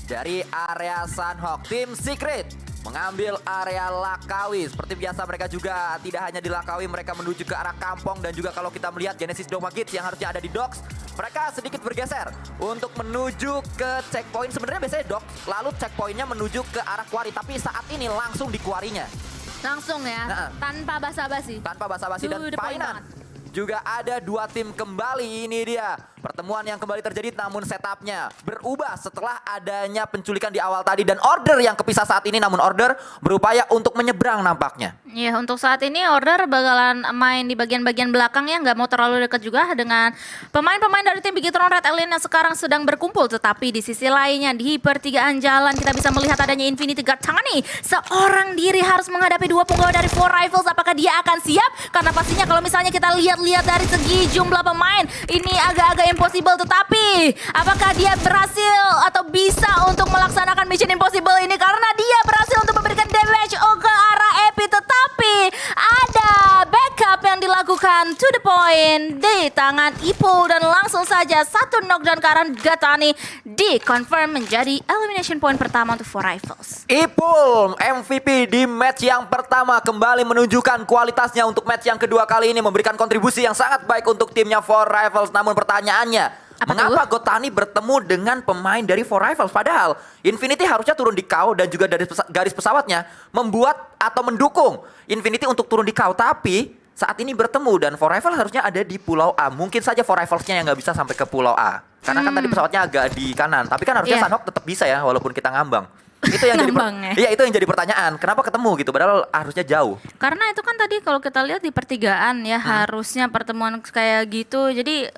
Dari area Sunhawk, tim Secret mengambil area Lakawi. Seperti biasa mereka juga tidak hanya di Lakawi, mereka menuju ke arah Kampong. Dan juga kalau kita melihat Genesis Dogma Kids yang harusnya ada di Docks, mereka sedikit bergeser untuk menuju ke checkpoint. Sebenarnya biasanya Docks, lalu checkpointnya menuju ke arah Quarry. Tapi saat ini langsung di Quarry-nya. Langsung ya, tanpa basa-basi. Tanpa basa-basi dan the point Painan. banget. Juga ada dua tim kembali, ini dia. Pertemuan yang kembali terjadi namun setupnya berubah setelah adanya penculikan di awal tadi. Dan Order yang kepisah saat ini, namun Order berupaya untuk menyeberang nampaknya. Iya, untuk saat ini Order bakalan main di bagian-bagian belakang ya, nggak mau terlalu dekat juga dengan pemain-pemain dari tim Bigetron Red Alien yang sekarang sedang berkumpul. Tetapi di sisi lainnya, di pertigaan jalan kita bisa melihat adanya Infinity Guard Tani. Seorang diri harus menghadapi dua punggawa dari Four Rifles. Apakah dia akan siap? Karena pastinya kalau misalnya kita lihat dari segi jumlah pemain, ini agak-agak impossible. Tetapi apakah dia berhasil atau bisa untuk melaksanakan mission impossible ini? Karena dia berhasil untuk memberikan damage ke arah Epi. Tetapi ada backup yang dilakukan to the point di tangan Ipul. Dan langsung saja satu knockdown ke arah Gatani di-confirm menjadi elimination point pertama untuk Four Rifles. Ipul MVP di match yang pertama kembali menunjukkan kualitasnya untuk match yang kedua kali ini, memberikan kontribusi yang sangat baik untuk timnya Four Rifles. Namun pertanyaannya, mengapa Gotani bertemu dengan pemain dari Four Rifles? Padahal Infinity harusnya turun di KAO dan juga dari garis pesawatnya membuat atau mendukung Infinity untuk turun di KAO. Tapi saat ini bertemu dan Four Rifles harusnya ada di Pulau A. Mungkin saja Four Rifles-nya yang nggak bisa sampai ke Pulau A. Karena kan tadi pesawatnya agak di kanan. Tapi kan harusnya Sunhawk tetap bisa ya walaupun kita ngambang. Itu yang jadi itu yang jadi pertanyaan. Kenapa ketemu gitu padahal harusnya jauh? Karena itu kan tadi kalau kita lihat di pertigaan ya, harusnya pertemuan kayak gitu. Jadi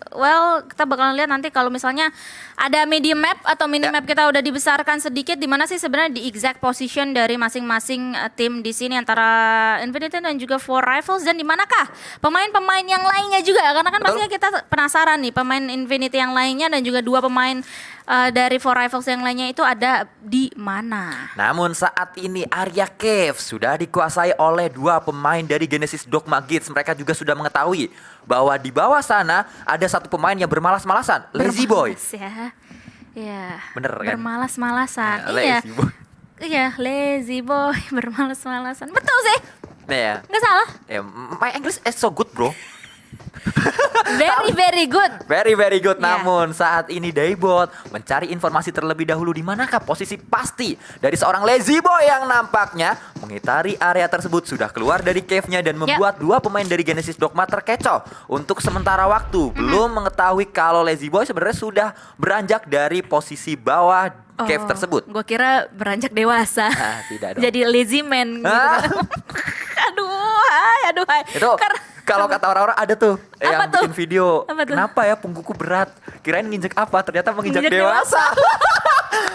kita bakalan lihat nanti kalau misalnya ada medium map atau mini map kita udah dibesarkan sedikit, di mana sih sebenarnya di exact position dari masing-masing tim di sini antara Infinity dan juga Four Rifles, dan di manakah pemain-pemain yang lainnya juga, karena kan pastinya kita penasaran nih pemain Infinity yang lainnya dan juga dua pemain dari Four Rifles yang lainnya itu ada di mana. Namun saat ini area cave sudah dikuasai oleh dua pemain dari Genesis Dogma Kids. Mereka juga sudah mengetahui bahwa di bawah sana ada satu pemain yang bermalas-malasan, Lazy Boy. Ya, bener kan? Bermalas-malasan. Iya. Lazy Boy. Iya, Lazy Boy bermalas-malasan. Betul sih. Iya. Nggak salah. My English is so good, bro. Very good. Very good. Yeah. Namun saat ini Daybot mencari informasi terlebih dahulu di manakah posisi pasti dari seorang Lazy Boy yang nampaknya mengitari area tersebut, sudah keluar dari cave-nya dan membuat dua pemain dari Genesis Dogma terkecoh untuk sementara waktu. Belum mengetahui kalau Lazy Boy sebenarnya sudah beranjak dari posisi bawah cave tersebut. Gue kira beranjak dewasa. Tidak dong. Jadi lazy man gitu. Aduh. Itu kalau kata orang-orang ada tuh yang tuh? bikin video. Apa tuh? Kenapa ya punggungku berat? Kirain nginjek apa? Ternyata menginjak dewasa.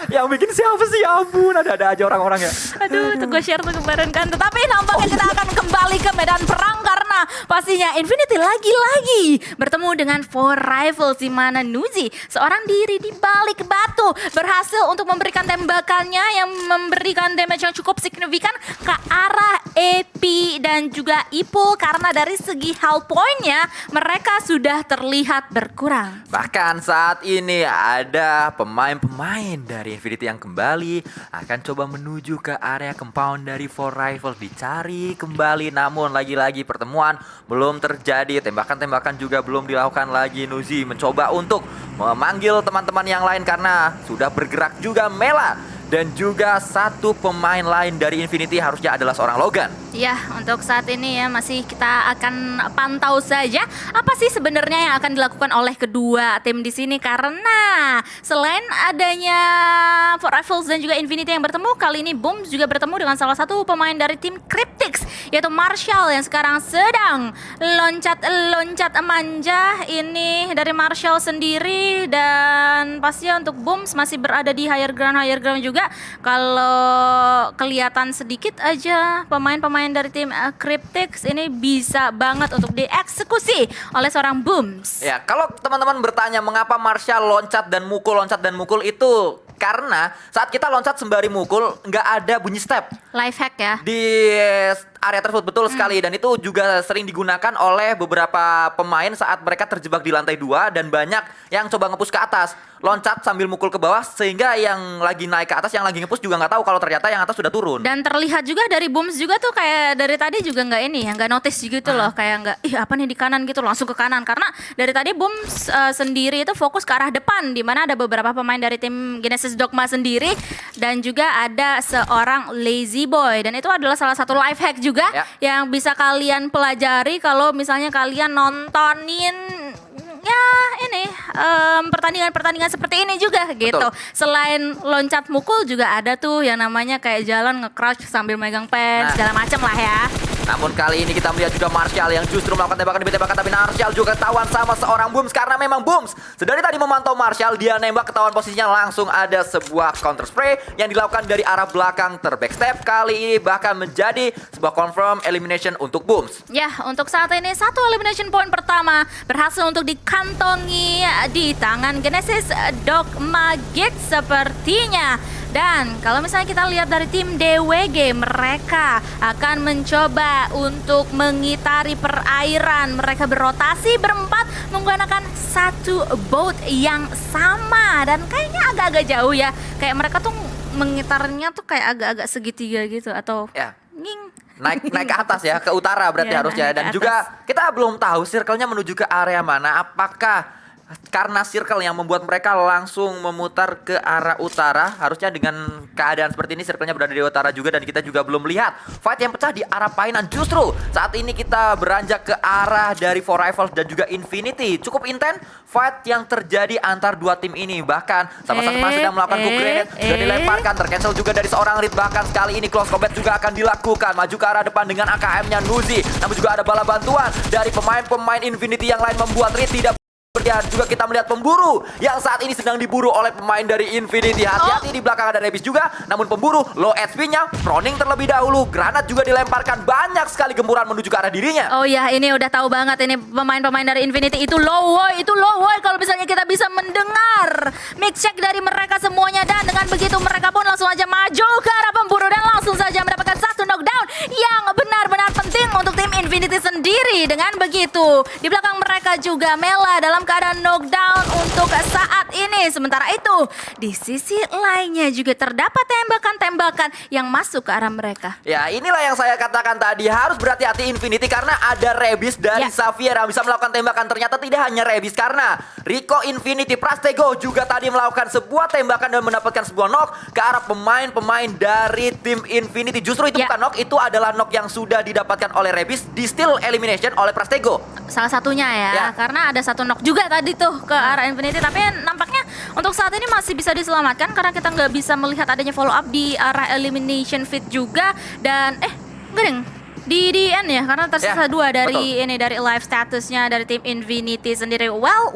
Yang bikin siapa sih? Ya ampun, ada aja orang-orang ya. Aduh, itu gue share tuh kemarin kan. Tetapi nampaknya kita akan kembali ke medan perang karena pastinya Infinity lagi-lagi bertemu dengan Four Rifles, di mana Nuzi seorang diri di balik batu berhasil untuk memberikan tembakannya yang memberikan damage yang cukup signifikan ke arah Epi dan juga Ipul, karena dari segi health point-nya mereka sudah terlihat berkurang. Bahkan saat ini ada pemain-pemain dari Infinity yang kembali akan coba menuju ke area compound dari Four Rifles, dicari kembali. Namun lagi-lagi pertemuan belum terjadi, tembakan-tembakan juga belum dilakukan lagi. Nuzi mencoba untuk memanggil teman-teman yang lain karena sudah bergerak juga Mela. Dan juga satu pemain lain dari Infinity harusnya adalah seorang Logan. Ya, untuk saat ini ya masih kita akan pantau saja apa sih sebenarnya yang akan dilakukan oleh kedua tim di sini, karena selain adanya Four Rifles dan juga Infinity yang bertemu, kali ini Boom juga bertemu dengan salah satu pemain dari tim Cryptics, yaitu Marshall yang sekarang sedang loncat manja. Ini dari Marshall sendiri, dan pastinya untuk Boom masih berada di higher ground juga. Kalau kelihatan sedikit aja pemain-pemain dari tim Cryptics ini bisa banget untuk dieksekusi oleh seorang Booms. Ya, kalau teman-teman bertanya mengapa Marshall loncat dan mukul itu karena saat kita loncat sembari mukul nggak ada bunyi step. Life hack ya. Di area tersebut betul sekali, dan itu juga sering digunakan oleh beberapa pemain saat mereka terjebak di lantai 2 dan banyak yang coba nge-push ke atas. loncat sambil mukul ke bawah sehingga yang lagi naik ke atas, yang lagi nge-push juga nggak tahu kalau ternyata yang atas sudah turun. Dan terlihat juga dari Booms juga tuh kayak dari tadi juga nggak ini ya, nggak notice gitu loh, kayak nggak apa nih di kanan gitu, langsung ke kanan karena dari tadi Booms sendiri itu fokus ke arah depan di mana ada beberapa pemain dari tim Genesis Dogma sendiri dan juga ada seorang Lazy Boy, dan itu adalah salah satu life hack juga yang bisa kalian pelajari kalau misalnya kalian nontonin ya ini pertandingan-pertandingan seperti ini juga gitu. Selain loncat mukul juga ada tuh yang namanya kayak jalan nge-crouch sambil megang pen segala macam lah ya. Namun kali ini kita melihat juga Marshall yang justru melakukan tembakan demi tembakan, tapi Marshall juga ketahuan sama seorang Booms karena memang Booms sedari tadi memantau Marshall, dia nembak ketahuan posisinya, langsung ada sebuah counter spray yang dilakukan dari arah belakang terbackstep. Kali ini bahkan menjadi sebuah confirm elimination untuk Booms. Ya, untuk saat ini satu elimination point pertama berhasil untuk dikantongi di tangan Genesis Dogma Geek sepertinya. Dan kalau misalnya kita lihat dari tim DWG, mereka akan mencoba untuk mengitari perairan. Mereka berotasi berempat menggunakan satu boat yang sama dan kayaknya agak-agak jauh ya. Kayak mereka tuh mengitarnya tuh kayak agak-agak segitiga gitu atau naik ke atas ya, ke utara berarti harusnya. Dan juga kita belum tahu circle-nya menuju ke area mana. Apakah karena circle yang membuat mereka langsung memutar ke arah utara? Harusnya dengan keadaan seperti ini circle-nya berada di utara juga, dan kita juga belum lihat fight yang pecah di arah Painan. Justru saat ini kita beranjak ke arah dari For Rivals dan juga Infinity. Cukup intens fight yang terjadi antar dua tim ini. Bahkan sama-sama sedang melakukan hook grenade sudah dilemparkan, tercancel juga dari seorang Reed. Bahkan kali ini close combat juga akan dilakukan, maju ke arah depan dengan AKM-nya Nuzi. Namun juga ada bala bantuan dari pemain-pemain Infinity yang lain membuat Reed tidak. Dan juga kita melihat pemburu yang saat ini sedang diburu oleh pemain dari Infinity. Hati-hati di belakang ada Rebis juga. Namun pemburu low HP-nya proning terlebih dahulu. Granat juga dilemparkan, banyak sekali gempuran menuju ke arah dirinya. Oh ya, ini udah tahu banget ini pemain-pemain dari Infinity itu low boy. Kalau misalnya kita bisa mendengar mic check dari mereka semuanya, dan dengan begitu mereka pun langsung aja maju ke arah pemburu dan langsung saja mendapatkan satu knockdown yang benar-benar penting untuk tim Infinity sendiri. Dengan begitu di belakang mereka juga Mela dalam keadaan knockdown untuk saat ini. Sementara itu di sisi lainnya juga terdapat tembakan-tembakan yang masuk ke arah mereka. Ya, inilah yang saya katakan tadi, harus berhati-hati Infinity karena ada Rebis dari Xavier yang bisa melakukan tembakan. Ternyata tidak hanya Rebis karena Rico Infinity Prastego juga tadi melakukan sebuah tembakan dan mendapatkan sebuah knock ke arah pemain-pemain dari tim Infinity. Justru itu bukan knock, itu adalah knock yang sudah didapatkan oleh Rebis di steal elimination oleh Prastego. Salah satunya ya, karena ada satu knock juga tadi tuh ke arah Infinity, tapi nampaknya untuk saat ini masih bisa diselamatkan karena kita nggak bisa melihat adanya follow up di arah elimination feed juga. Dan gering di end ya, karena tersisa dua dari ini dari live statusnya dari tim Infinity sendiri. Well,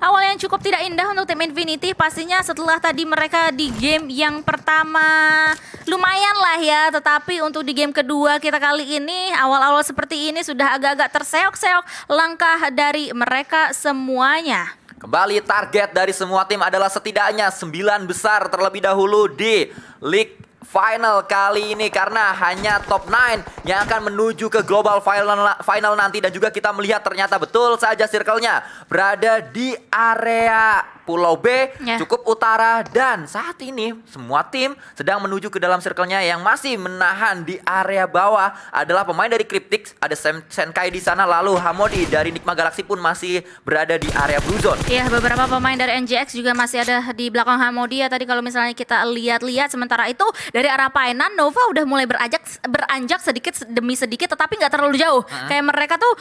awal yang cukup tidak indah untuk tim Infinity pastinya setelah tadi mereka di game yang pertama lumayan lah ya, tetapi untuk di game kedua kita kali ini awal-awal seperti ini sudah agak-agak terseok-seok langkah dari mereka semuanya. Kembali target dari semua tim adalah setidaknya 9 besar terlebih dahulu di League Final kali ini, karena hanya top 9 yang akan menuju ke global final nanti. Dan juga kita melihat ternyata betul saja circle-nya berada di area Pulau B, cukup utara, dan saat ini semua tim sedang menuju ke dalam circle-nya. Yang masih menahan di area bawah adalah pemain dari Cryptix, ada Senkai di sana, lalu Hamodi dari Nikma Galaxy pun masih berada di area Blue Zone. Iya, beberapa pemain dari NGX juga masih ada di belakang Hamodi ya tadi kalau misalnya kita lihat-lihat. Sementara itu dari arah Painan, Nova udah mulai beranjak sedikit demi sedikit, tetapi nggak terlalu jauh. Kayak mereka tuh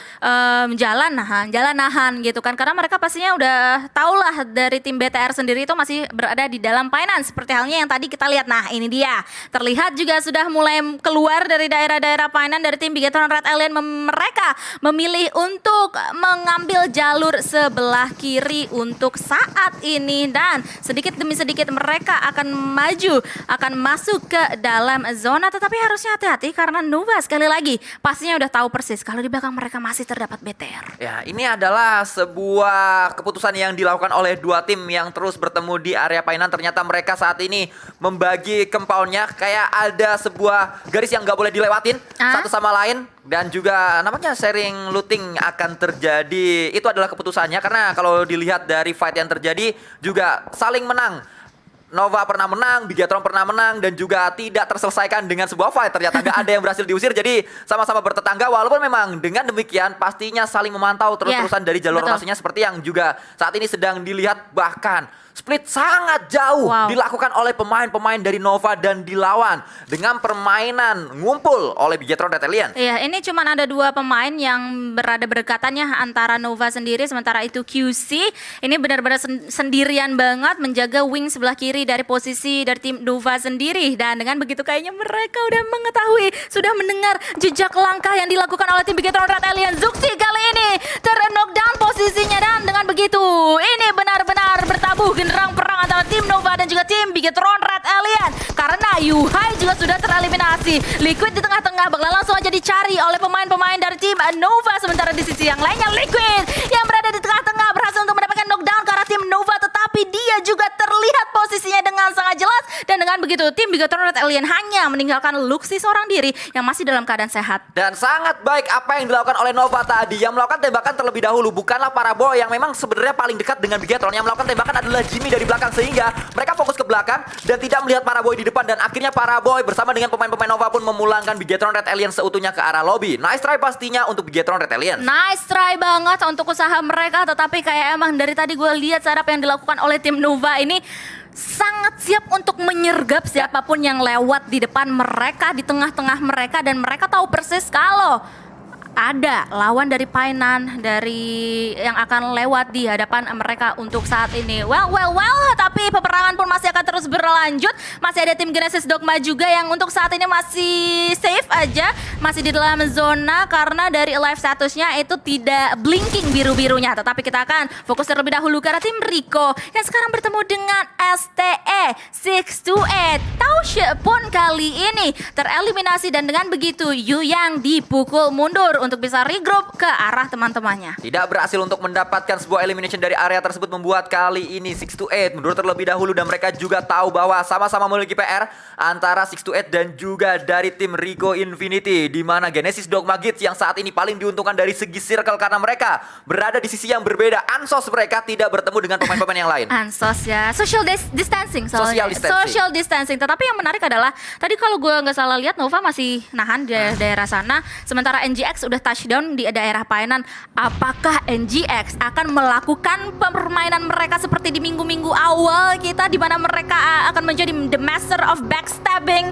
jalan nahan gitu kan, karena mereka pastinya udah tahulah dari tim BTR sendiri itu masih berada di dalam Painan, seperti halnya yang tadi kita lihat. Nah, ini dia terlihat juga sudah mulai keluar dari daerah-daerah Painan dari tim Bigetron Red Alien. Mereka memilih untuk mengambil jalur sebelah kiri untuk saat ini, dan sedikit demi sedikit mereka akan maju, akan masuk ke dalam zona. Tetapi harusnya hati-hati karena Nova sekali lagi pastinya udah tahu persis kalau di belakang mereka masih terdapat BTR. Ya, ini adalah sebuah keputusan yang dilakukan oleh dua tim yang terus bertemu di area Painan. Ternyata mereka saat ini membagi compoundnya, kayak ada sebuah garis yang nggak boleh dilewatin satu sama lain. Dan juga namanya sharing looting akan terjadi. Itu adalah keputusannya, karena kalau dilihat dari fight yang terjadi juga saling menang. Nova pernah menang, Bigetron pernah menang, dan juga tidak terselesaikan dengan sebuah fight. Ternyata nggak ada yang berhasil diusir, jadi sama-sama bertetangga. Walaupun memang dengan demikian pastinya saling memantau terus-terusan dari jalur rotasinya, seperti yang juga saat ini sedang dilihat. Bahkan split sangat jauh dilakukan oleh pemain-pemain dari Nova dan dilawan dengan permainan ngumpul oleh Bigetron Red Alien. Iya, ini cuma ada 2 pemain yang berada berdekatannya antara Nova sendiri, sementara itu QC ini benar-benar sendirian banget menjaga wing sebelah kiri dari posisi dari tim Nova sendiri. Dan dengan begitu kayaknya mereka udah mengetahui, sudah mendengar jejak langkah yang dilakukan oleh tim Bigetron Red Alien. Zuxi kali ini ter-knockdown posisinya, dan dengan begitu ini benar-benar bertabuh genderang perang antara tim Nova dan juga tim Bigetron Red Alien, karena Yuhai juga sudah tereliminasi. Liquid di tengah-tengah bakal langsung aja dicari oleh pemain-pemain dari tim Nova, sementara di sisi yang lainnya Liquid yang berada di tengah-tengah berhasil untuk mendapatkan knockdown ke arah tim Nova, tetapi dia juga terlihat posisinya dengan sangat jelas. Dan dengan begitu tim Bigetron Red Alien hanya meninggalkan Luxi seorang diri yang masih dalam keadaan sehat. Dan sangat baik apa yang dilakukan oleh Nova tadi. Yang melakukan tembakan terlebih dahulu bukanlah Paraboy yang memang sebenarnya paling dekat dengan Bigetron. Yang melakukan tembakan adalah Jimmy dari belakang, sehingga mereka fokus ke belakang dan tidak melihat Paraboy di depan. Dan akhirnya Paraboy bersama dengan pemain-pemain Nova pun memulangkan Bigetron Red Alien seutuhnya ke arah lobby. Nice try pastinya untuk Bigetron Red Alien. Nice try banget untuk usaha mereka, tetapi kayak emang dari tadi gue lihat setup yang dilakukan oleh tim Nova ini sangat siap untuk menyergap siapapun yang lewat di depan mereka, di tengah-tengah mereka. Dan mereka tahu persis kalau ada lawan dari Painan dari yang akan lewat di hadapan mereka untuk saat ini. Well, tapi peperangan pun masih akan terus berlanjut. Masih ada tim Genesis Dogma juga yang untuk saat ini masih safe aja, masih di dalam zona karena dari live statusnya itu tidak blinking biru-birunya. Tetapi kita akan fokus terlebih dahulu ke arah tim Rico yang sekarang bertemu dengan STE 628. Taushe pun kali ini tereliminasi, dan dengan begitu Yu yang dipukul mundur untuk bisa regroup ke arah teman-temannya. Tidak berhasil untuk mendapatkan sebuah elimination dari area tersebut, membuat kali ini 628 mundur terlebih dahulu. Dan mereka juga tahu bahwa sama-sama memiliki PR antara 628 dan juga dari tim Rico Infinity, di mana Genesis Dogma Kids yang saat ini paling diuntungkan dari segi circle karena mereka berada di sisi yang berbeda. Ansos mereka tidak bertemu dengan pemain-pemain yang lain. Ansos ya, social distancing soalnya. Social distancing. Tetapi yang menarik adalah tadi kalau gue nggak salah lihat Nova masih nahan di daerah sana, sementara NGX udah touchdown di daerah Painan. Apakah NGX akan melakukan permainan mereka seperti di minggu-minggu awal kita, di mana mereka akan menjadi the master of backstabbing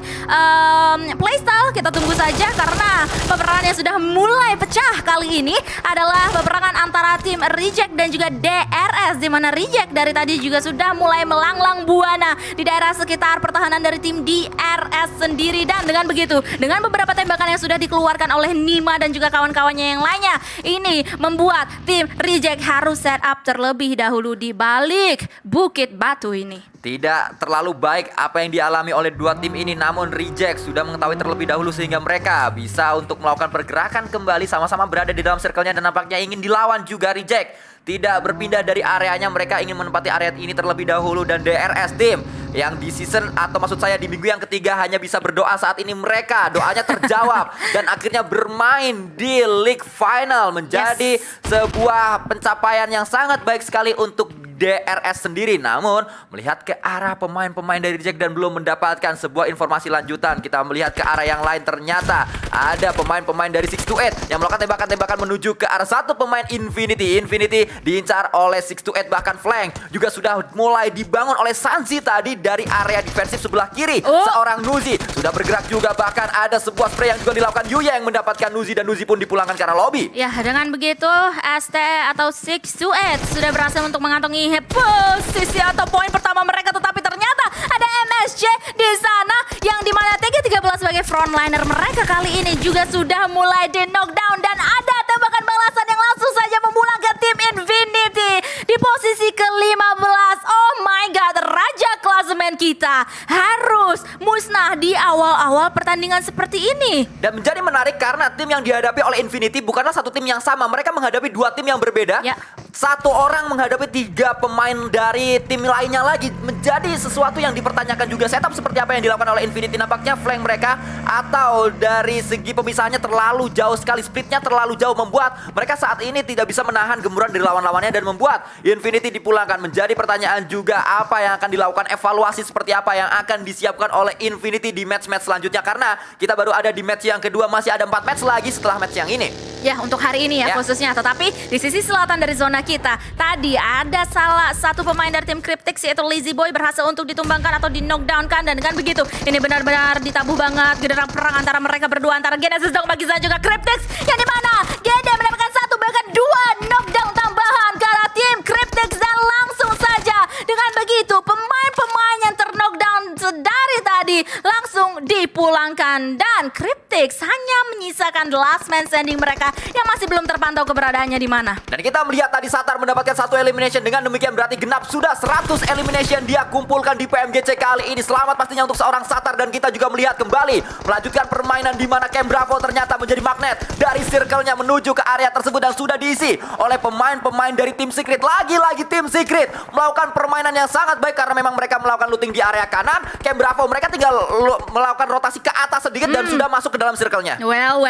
playstyle? Kita tunggu saja, karena peperangan yang sudah mulai pecah kali ini adalah peperangan antara tim Reject dan juga DRS, di mana Reject dari tadi juga sudah mulai melanglang buana di daerah sekitar pertahanan dari tim DRS sendiri. Dan dengan begitu, dengan beberapa tembakan yang sudah dikeluarkan oleh Nima dan juga kawan-kawannya yang lainnya, ini membuat tim Reject harus set up terlebih dahulu di balik Bukit Batu ini. Tidak terlalu baik apa yang dialami oleh dua tim ini, namun Reject sudah mengetahui terlebih dahulu sehingga mereka bisa untuk melakukan pergerakan kembali, sama-sama berada di dalam circle-nya dan nampaknya ingin dilawan juga. Reject tidak berpindah dari areanya, mereka ingin menempati area ini terlebih dahulu. Dan DRS tim yang di season, atau maksud saya di minggu yang ketiga, hanya bisa berdoa saat ini. Mereka doanya terjawab dan akhirnya bermain di League Final, menjadi sebuah pencapaian yang sangat baik sekali untuk DRS sendiri. Namun melihat ke arah pemain-pemain dari Reject dan belum mendapatkan sebuah informasi lanjutan, kita melihat ke arah yang lain, ternyata ada pemain-pemain dari 628 yang melakukan tembakan-tembakan menuju ke arah satu pemain Infinity. Infinity diincar oleh 628, bahkan flank juga sudah mulai dibangun oleh Sanzi tadi dari area defensif sebelah kiri. Seorang Nuzi sudah bergerak juga, bahkan ada sebuah spray yang juga dilakukan Yuya yang mendapatkan Nuzi, dan Nuzi pun dipulangkan ke arah lobby. Ya, dengan begitu ST atau 628 sudah berhasil untuk mengantongi posisi atau poin pertama mereka, tetapi ternyata ada MSJ di sana yang dimana TG13 sebagai frontliner mereka kali ini juga sudah mulai di knockdown, dan ada tembakan balasan yang langsung saja memulangkan tim Infinity di posisi ke-15. Oh my god, raja klasemen kita harus musnah di awal-awal pertandingan seperti ini. Dan menjadi menarik karena tim yang dihadapi oleh Infinity bukanlah satu tim yang sama, mereka menghadapi dua tim yang berbeda. Satu orang menghadapi 3 pemain dari tim lainnya lagi menjadi sesuatu yang dipertanyakan juga. Setup seperti apa yang dilakukan oleh Infinity, nampaknya flank mereka atau dari segi pemisahannya terlalu jauh sekali, splitnya terlalu jauh, membuat mereka saat ini tidak bisa menahan gemburan dari lawan-lawannya dan membuat Infinity dipulangkan. Menjadi pertanyaan juga apa yang akan dilakukan, evaluasi seperti apa yang akan disiapkan oleh Infinity di match-match selanjutnya, karena kita baru ada di match yang kedua, masih ada 4 match lagi setelah match yang ini. Ya, untuk hari ini ya khususnya. Tetapi di sisi selatan dari zona kita, tadi ada salah satu pemain dari tim Cryptix yaitu Lazy Boy berhasil untuk ditumbangkan atau di knockdown kan. Dan dengan begitu, ini benar-benar ditabuh banget genderang perang antara mereka berdua, antara Genesis Dogma dan juga Cryptix. Yang dimana Gede mendapatkan 1 bahkan 2 knockdown tambahan ke arah tim Cryptix. Dan langsung saja dengan begitu, pemain-pemain yang terknockdown dari tadi langsung dipulangkan. Dan Cryptix hanya menyisakan the last man standing mereka yang masih belum terpantau keberadaannya di mana. Dan kita melihat tadi Satar mendapatkan 1 elimination. Dengan demikian berarti genap sudah 100 elimination dia kumpulkan di PMGC kali ini. Selamat pastinya untuk seorang Satar. Dan kita juga melihat kembali melanjutkan permainan di mana Camp Bravo ternyata menjadi magnet dari circle-nya menuju ke area tersebut dan sudah diisi oleh pemain-pemain dari tim Secret. Lagi-lagi tim Secret melakukan permainan yang sangat baik karena memang mereka melakukan looting di area kanan. Camp Bravo mereka tinggal melakukan rotasi ke atas sedikit dan sudah masuk ke dalam circle-nya. Well.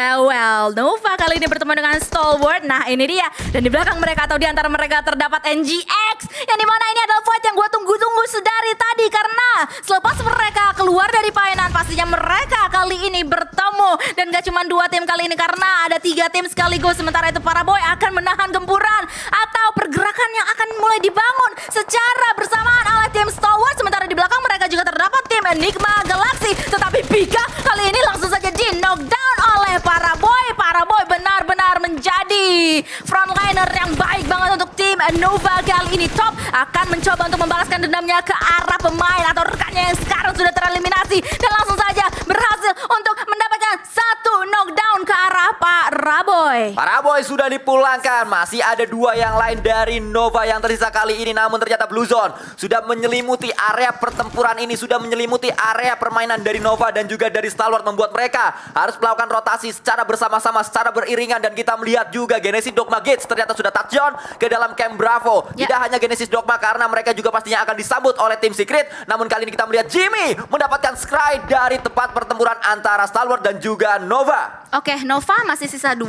Nova kali ini bertemu dengan Stalwart. Nah, ini dia. Dan di belakang mereka atau di antara mereka terdapat NGX. Yang dimana ini adalah fight yang gue tunggu-tunggu sedari tadi. Karena selepas mereka keluar dari painan, pastinya mereka kali ini bertemu. Dan gak cuma 2 tim kali ini, karena ada 3 tim sekaligus. Sementara itu para boy akan menahan gempuran atau pergerakan yang akan mulai dibangun secara bersamaan oleh tim Stalwart. Sementara di belakang mereka juga terdapat tim Enigma Galaxy. Tetapi Pika kali ini langsung saja di knockdown oleh para boy. Para boy benar-benar menjadi frontliner yang baik banget untuk tim Nova kali ini. Top akan mencoba untuk membalaskan dendamnya ke arah pemain atau rekannya yang sekarang sudah tereliminasi. Dan langsung saja berhasil untuk mendapatkan 1 knockdown ke arah Pak Raboy. Para boy sudah dipulangkan. Masih ada 2 yang lain dari Nova yang tersisa kali ini. Namun ternyata Blue Zone sudah menyelimuti area pertempuran ini. Sudah menyelimuti area permainan dari Nova dan juga dari Stalwart. Membuat mereka harus melakukan rotasi secara bersama-sama, secara beriringan. Dan kita melihat juga Genesis Dogma Gates ternyata sudah touchdown ke dalam Camp Bravo. Tidak hanya Genesis Dogma karena mereka juga pastinya akan disambut oleh tim Secret. Namun kali ini kita melihat Jimmy mendapatkan scry dari tempat pertempuran antara Stalwart dan juga Nova. Oke, Nova masih sisa 2.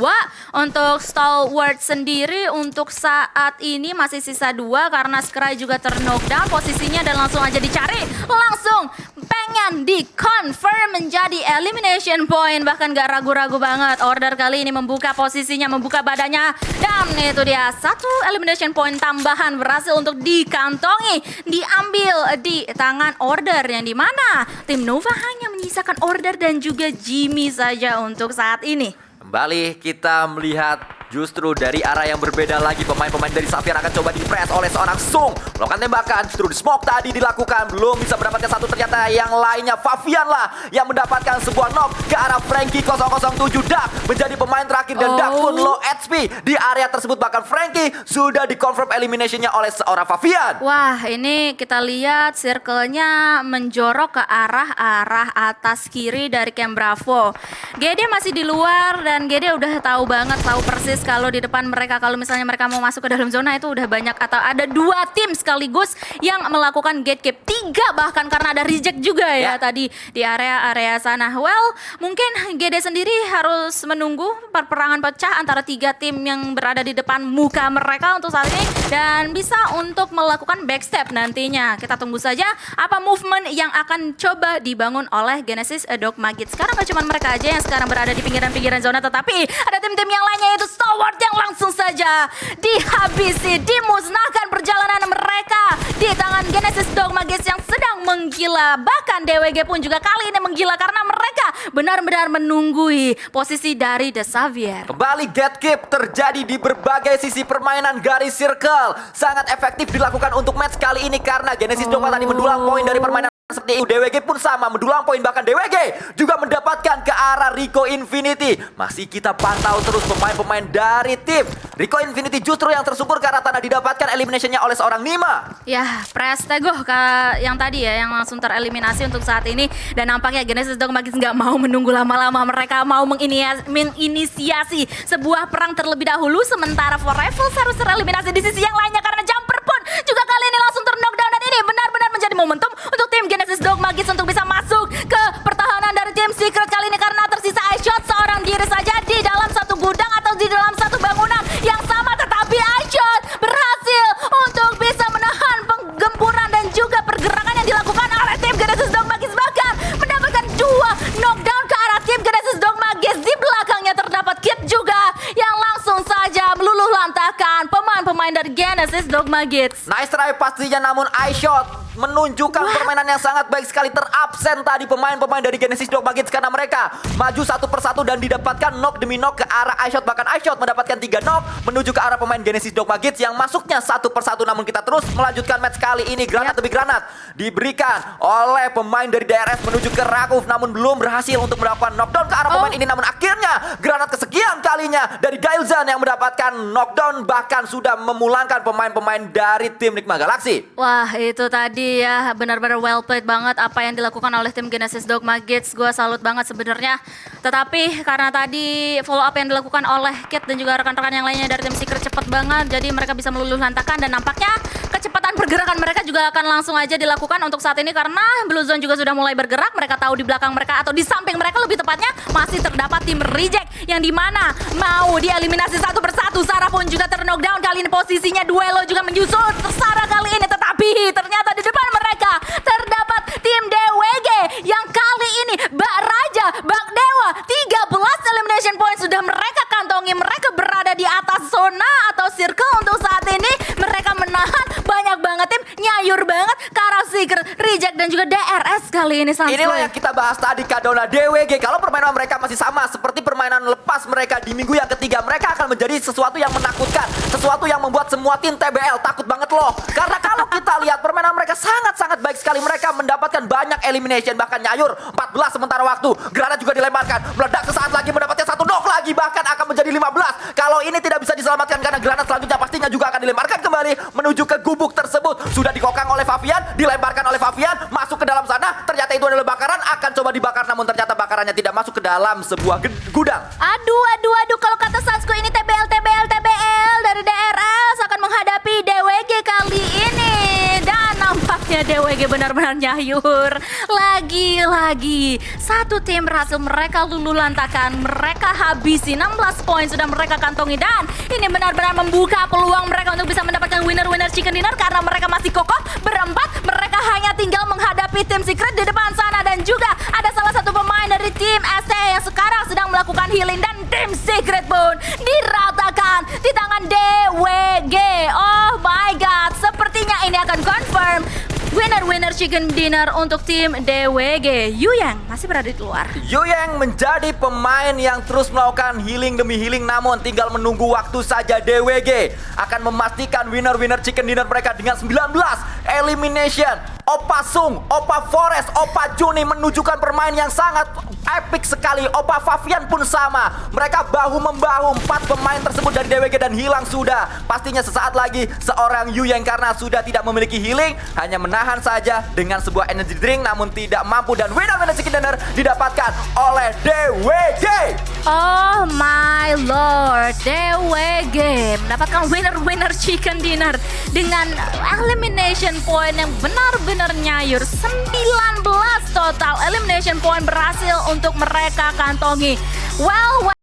Untuk Stalwart sendiri untuk saat ini masih sisa 2 karena Scry juga ter-knockdown posisinya dan langsung aja dicari. Langsung pengen di-confirm menjadi elimination point. Bahkan gak ragu-ragu banget. Order kali ini membuka posisinya, membuka badannya. Dan itu dia, 1 elimination point tambahan berhasil untuk dikantongi. Diambil di tangan Order yang dimana tim Nova hanya menyisakan Order dan juga Jimmy saja untuk saat ini. Kembali kita melihat justru dari arah yang berbeda lagi. Pemain-pemain dari Xavier akan coba di-press oleh seorang Sung. Melakukan tembakan, justru di smoke tadi dilakukan. Belum bisa mendapatkan 1, ternyata yang lainnya Favian lah yang mendapatkan sebuah knock ke arah Frankie 007. Dak menjadi pemain terakhir dan Dak pun low HP di area tersebut. Bahkan Frankie sudah di-confirm eliminationnya oleh seorang Favian. Wah, ini kita lihat circle-nya menjorok ke arah atas kiri dari Camp Bravo. Gede masih di luar dan Gede udah tahu banget, tahu persis kalau di depan mereka, kalau misalnya mereka mau masuk ke dalam zona itu udah banyak atau ada 2 tim sekaligus yang melakukan gatekeep. 3 bahkan karena ada reject juga ya tadi di area sana. Well, mungkin Gede sendiri harus menunggu perperangan pecah antara 3 tim yang berada di depan muka mereka untuk saat ini dan bisa untuk melakukan backstep nantinya. Kita tunggu saja apa movement yang akan coba dibangun oleh Genesis Dogma Gates. Sekarang gak cuma mereka aja yang sekarang berada di pinggiran-pinggiran zona, tetapi ada tim-tim yang lainnya yaitu Stalwart yang langsung saja dihabisi, dimusnahkan perjalanan mereka di tangan Genesis Dogma Gates yang sedang menggila. Bahkan DWG pun juga kali ini menggila karena mereka benar-benar menunggui posisi dari The Xavier. Kembali gatekeep terjadi di berbagai sisi permainan garis circle. Sangat efektif dilakukan untuk match kali ini karena Genesis Dogma tadi mendulang poin dari permainan Seperti itu DWG pun sama mendulang poin, bahkan DWG juga mendapatkan ke arah Rico Infinity. Masih kita pantau terus pemain-pemain dari tim Rico Infinity, justru yang tersungkur ke arah tanah didapatkan eliminationnya oleh seorang Nima. Ya, Prestego yang tadi ya, yang langsung tereliminasi untuk saat ini. Dan nampaknya Genesis Dogmagis nggak mau menunggu lama-lama. Mereka mau menginisiasi sebuah perang terlebih dahulu. Sementara For Rivals harus tereliminasi di sisi yang lainnya karena Jumper pun juga kali ini langsung ter-knockdown. Dan ini benar-benar menjadi momentum untuk tim Genesis Dogmagis untuk bisa masuk ke pertahanan dari tim Secret kali ini. Karena tersisa iShot seorang diri saja di dalam satu gudang atau di dalam satu bangunan yang sama. Tetapi iShot berhasil untuk bisa menahan penggempuran dan juga pergerakan yang dilakukan oleh tim Genesis Dogmagis. Bahkan mendapatkan 2 knockdown ke arah tim Genesis Dogmagis. Di belakangnya terdapat Kit juga yang langsung saja meluluh lantahkan pemain-pemain dari Genesis Dogmagis. Nice try pastinya, namun iShot menunjukkan permainan yang sangat baik sekali. Terabsen tadi pemain-pemain dari Genesis Dogmagis karena mereka maju satu persatu dan didapatkan knock demi knock ke arah iShot. Bahkan iShot mendapatkan 3 knock menuju ke arah pemain Genesis Dogmagis yang masuknya satu persatu. Namun kita terus melanjutkan match kali ini. Granat demi granat diberikan oleh pemain dari DRS menuju ke Rakuf, namun belum berhasil untuk mendapatkan knockdown ke arah pemain ini. Namun akhirnya granat kesekian kalinya dari Gailzan yang mendapatkan knockdown, bahkan sudah memulangkan pemain-pemain dari tim Nigma Galaxy. Wah, itu tadi ya benar-benar well played banget apa yang dilakukan oleh tim Genesis Dogmagis. Gue salut banget sebenarnya. Tetapi karena tadi follow up yang dilakukan oleh Kit dan juga rekan-rekan yang lainnya dari tim Secret cepat banget, jadi mereka bisa meluluh lantahkan. Dan nampaknya kecepatan pergerakan mereka juga akan langsung aja dilakukan untuk saat ini karena Blue Zone juga sudah mulai bergerak. Mereka tahu di belakang mereka atau di samping mereka lebih tepatnya masih terdapat tim Reject yang dimana mau dieliminasi satu persatu. Sarah pun juga ter-knockdown. Kali ini posisinya Duelo juga menyusul Sarah kali ini, tetapi ternyata di depan mereka terdapat tim DWG yang kali ini Bak Raja, Bak Dewa, 13 elimination point sudah mereka kantongi. Mereka berada di atas zona atau circle untuk saat ini. Mereka menahan banyak banget tim, nyayur banget ke arah Secret, Reject dan juga DRS kali ini. Inilah yang kita bahas tadi, Kadona. DWG kalau permainan mereka masih sama seperti permainan lepas mereka di minggu yang ketiga, mereka akan menjadi sesuatu yang menakutkan, sesuatu yang membuat semua tim TBL takut banget loh. Karena kalau kita lihat permainan mereka sangat-sangat baik sekali. Mereka mendapatkan banyak elimination, bahkan nyayur 14 sementara waktu. Granat juga dilemparkan, meledak sesaat lagi mendapatkan 1 knock lagi, bahkan akan menjadi 15. Kalau ini tidak bisa diselamatkan karena granat selanjutnya pastinya juga akan dilemparkan kembali menuju ke gubuk tersebut. Sudah dikokang oleh Favian, dilemparkan oleh Favian, masuk ke dalam sana. Ternyata itu adalah bakaran, akan coba dibakar, namun ternyata bakarannya tidak masuk ke dalam sebuah gudang. Aduh, kalau kata Sasko ini TBL dari DRS akan menghadapi DWG kali ini. Dan nampaknya DWG benar-benar nyayur. Lagi-lagi satu tim berhasil mereka luluh lantahkan. Mereka habisi 16 poin sudah mereka kantongi. Dan ini benar-benar membuka peluang mereka untuk bisa mendapatkan winner chicken dinner. Karena mereka masih kokoh berempat. Mereka hanya tinggal menghadapi tim Secret di depan sana. Dan juga ada salah satu pemain dari tim ST yang sekarang sedang melakukan healing. Dan tim Secret pun diratakan di tangan DWG. Oh my god, sepertinya ini akan confirm winner chicken dinner untuk tim DWG. Yuyang masih berada di luar. Yuyang menjadi pemain yang terus melakukan healing demi healing, namun tinggal menunggu waktu saja. DWG akan memastikan winner chicken dinner mereka dengan 19 elimination. Opa Sung, Opa Forest, Opa Juni menunjukkan permain yang sangat epic sekali. Opa Favian pun sama. Mereka bahu-membahu, 4 pemain tersebut dari DWG dan hilang sudah. Pastinya sesaat lagi seorang Yuyang karena sudah tidak memiliki healing, hanya menahan saja dengan sebuah energy drink, namun tidak mampu. Dan winner chicken dinner didapatkan oleh DWG. Oh my lord, DWG mendapatkan winner chicken dinner dengan elimination point yang benar-benar nyayur. 19 total elimination point berhasil untuk mereka kantongi. Well